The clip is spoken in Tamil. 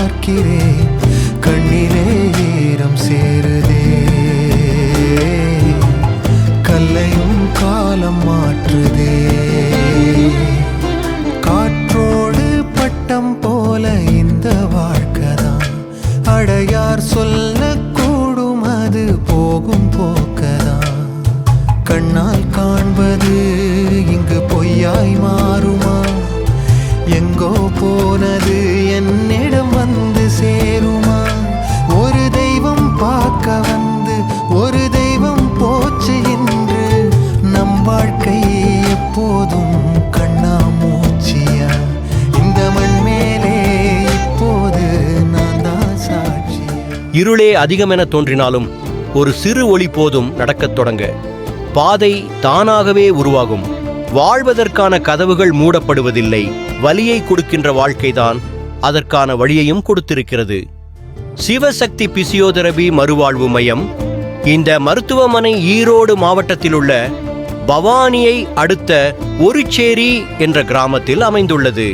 பார்க்கிறேன், கண்ணிலே ஈரம் சேருதே. கல்லையும் காலம் மாற்றுதே. காற்றோடு பட்டம் போல இந்த வாழ்க்கைதான், அடையார் சொல்லக்கூடும் அது போகும் போக்கதான். கண்ணால் காண்பது இங்கு பொய்யாய் மாறுமா? எங்கோ போனது என்னிடம் வந்து சேருமா? ஒரு தெய்வம் பார்க்க வந்து ஒரு தெய்வம் போச்சு இன்று. நம் வாழ்க்கை எப்போதும் கண்ணாமூச்சியா? இந்த மண் மேலே இப்போது நான் தான் சாட்சியா? இருளே அதிகமென தோன்றினாலும் ஒரு சிறு ஒளி போதும் நடக்கத் தொடங்க. பாதை தானாகவே உருவாகும். வாழ்வதற்கான கதவுகள் மூடப்படுவதில்லை. வலியை கொடுக்கின்ற வாழ்க்கைதான் அதற்கான வழியையும் கொடுத்திருக்கிறது. சிவசக்தி பிசியோதெரபி மறுவாழ்வு மையம் இந்த மருத்துவமனை ஈரோடு மாவட்டத்தில் உள்ள பவானியை அடுத்த ஒருச்சேரி என்ற கிராமத்தில் அமைந்துள்ளது.